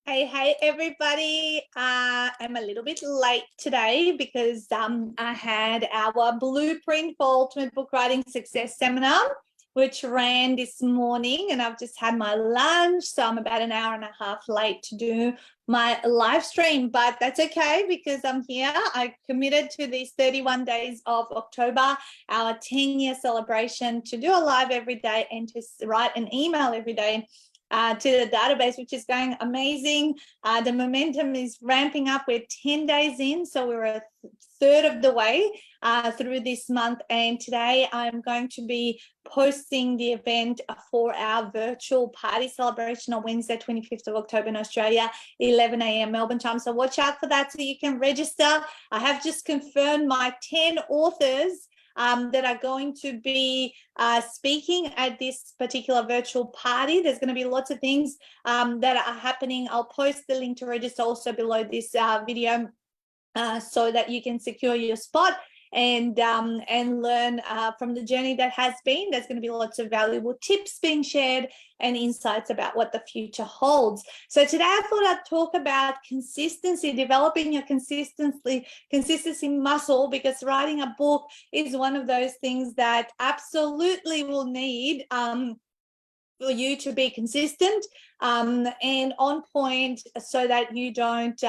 Hey, everybody. I'm a little bit late today because I had our Blueprint for Ultimate Book Writing Success seminar, which ran this morning, and I've just had my lunch. So I'm about an hour and a half late to do my live stream, but that's okay because I'm here. I committed to these 31 days of October, our 10-year celebration, to do a live every day and to write an email every day to the database, which is going amazing. The momentum is ramping up. We're 10 days in, so we're a third of the way through this month. And today I'm going to be posting the event for our virtual party celebration on Wednesday, 25th of October in Australia, 11 a.m. Melbourne time. So watch out for that so you can register. I have just confirmed my 10 authors that are going to be speaking at this particular virtual party. There's going to be lots of things that are happening. I'll post the link to register also below this video so that you can secure your spot and learn from the journey that has been. There's going to be lots of valuable tips being shared and insights about what the future holds. So today I thought I'd talk about consistency, developing your consistency muscle, because writing a book is one of those things that absolutely will need for you to be consistent and on point so that you don't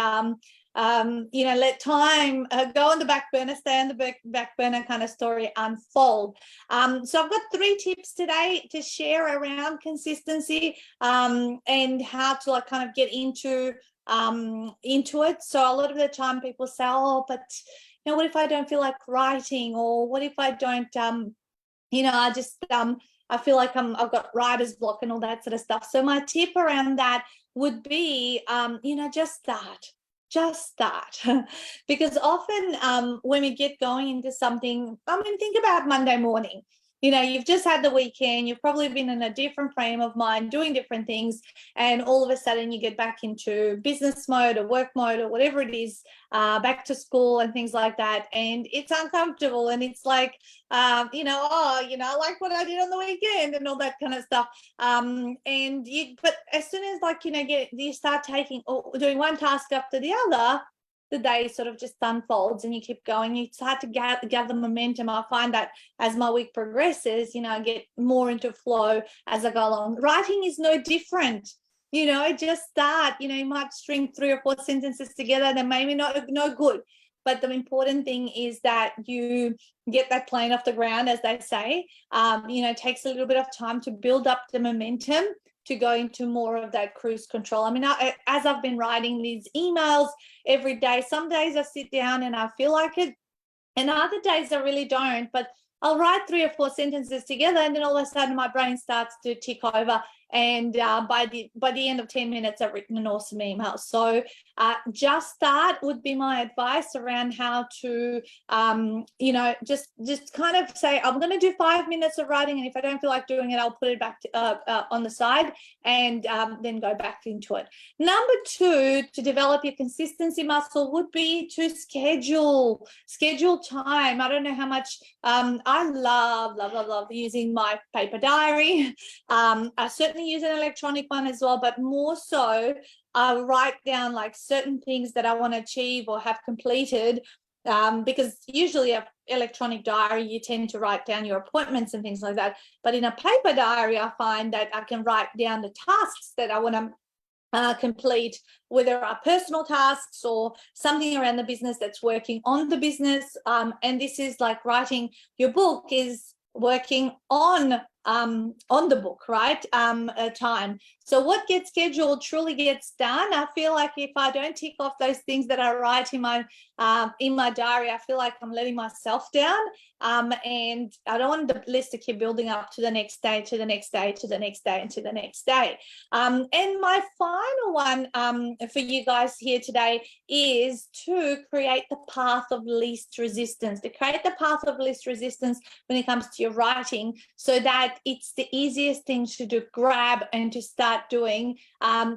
let time go on the back burner, stay on the back burner kind of story unfold. So I've got 3 tips today to share around consistency and how to kind of get into it. So a lot of the time people say, oh, but what if I don't feel like writing, or what if I don't I feel like I've got writer's block and all that sort of stuff. So my tip around that would be, just start. Because often when we get going into something, think about Monday morning. You've just had the weekend, you've probably been in a different frame of mind, doing different things, and all of a sudden you get back into business mode or work mode or whatever it is, back to school and things like that. And it's uncomfortable, and it's like, I like what I did on the weekend and all that kind of stuff. But as soon as you start taking or doing one task after the other, the day sort of just unfolds and you keep going. You start to gather momentum. I find that as my week progresses, I get more into flow as I go along. Writing is no different. Just start. You might string 3 or 4 sentences together. They maybe no good. But the important thing is that you get that plane off the ground, as they say. It takes a little bit of time to build up the momentum to go into more of that cruise control. As I've been writing these emails every day, some days I sit down and I feel like it, and other days I really don't, but I'll write 3 or 4 sentences together, and then all of a sudden my brain starts to tick over, and by the end of 10 minutes I've written an awesome email. So just start would be my advice around how to just kind of say, I'm going to do 5 minutes of writing, and if I don't feel like doing it, I'll put it back on the side and then go back into it. Number 2, to develop your consistency muscle would be to schedule time. I don't know how much I love using my paper diary. I certainly use an electronic one as well, but more so I write down certain things that I want to achieve or have completed, because usually an electronic diary, you tend to write down your appointments and things like that. But in a paper diary, I find that I can write down the tasks that I want to complete, whether are personal tasks or something around the business that's working on the business. And this is like writing your book is working on the book, right? Time. So what gets scheduled truly gets done. I feel like if I don't tick off those things that I write in my diary, I feel like I'm letting myself down. And I don't want the list to keep building up to the next day, to the next day, to the next day, and to the next day. And my final one for you guys here today is to create the path of least resistance. To create the path of least resistance when it comes to your writing, so that it's the easiest thing to do, grab and to start doing,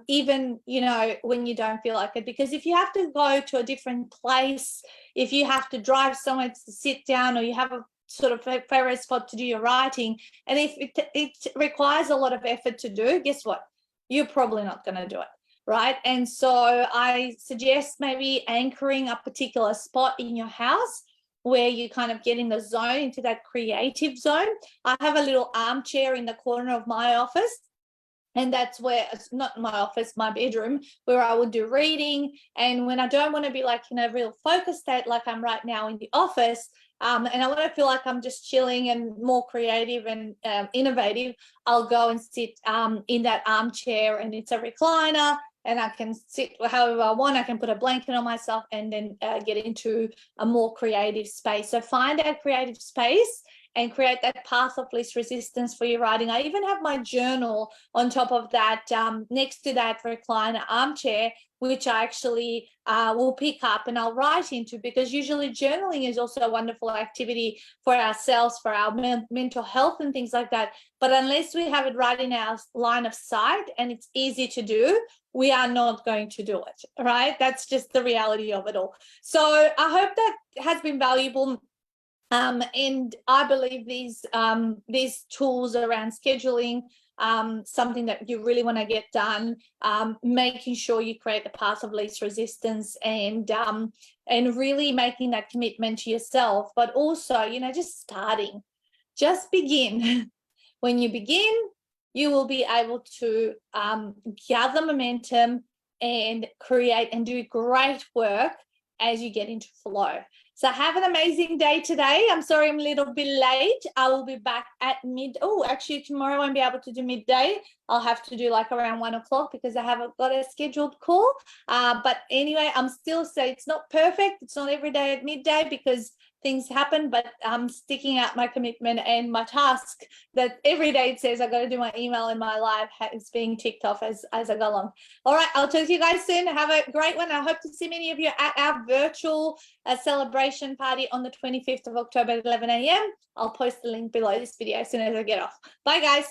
even when you don't feel like it. Because if you have to go to a different place, if you have to drive somewhere to sit down, or you have a sort of favorite spot to do your writing, and if it requires a lot of effort to do, guess what? You're probably not going to do it. right? And so I suggest maybe anchoring a particular spot in your house where you kind of get in the zone, into that creative zone. I have a little armchair in the corner of my office, and that's where, it's not my office, my bedroom, where I would do reading. And when I don't want to be like in a real focus state like I'm right now in the office, and I want to feel like I'm just chilling and more creative and innovative, I'll go and sit in that armchair, and it's a recliner, and I can sit however I want. I can put a blanket on myself and then get into a more creative space. So find a creative space and create that path of least resistance for your writing. I even have my journal on top of that, next to that recliner armchair, which I actually will pick up and I'll write into, because usually journaling is also a wonderful activity for ourselves, for our mental health and things like that. But unless we have it right in our line of sight and it's easy to do, we are not going to do it, right? That's just the reality of it all. So I hope that has been valuable. And I believe these tools around scheduling, something that you really want to get done, making sure you create the path of least resistance, and really making that commitment to yourself, but also, you know, just starting, just begin. When you begin, you will be able to gather momentum and create and do great work as you get into flow. So have an amazing day today. I'm sorry I'm a little bit late. I will be back at actually tomorrow I won't be able to do midday. I'll have to do like around 1 o'clock because I haven't got a scheduled call. But anyway, I'm still saying it's not perfect. It's not every day at midday because things happen, but I'm sticking out my commitment and my task that every day it says I got to do my email and my live is being ticked off as I go along. All right, I'll talk to you guys soon. Have a great one. I hope to see many of you at our virtual celebration party on the 25th of October at 11 a.m. I'll post the link below this video as soon as I get off. Bye, guys.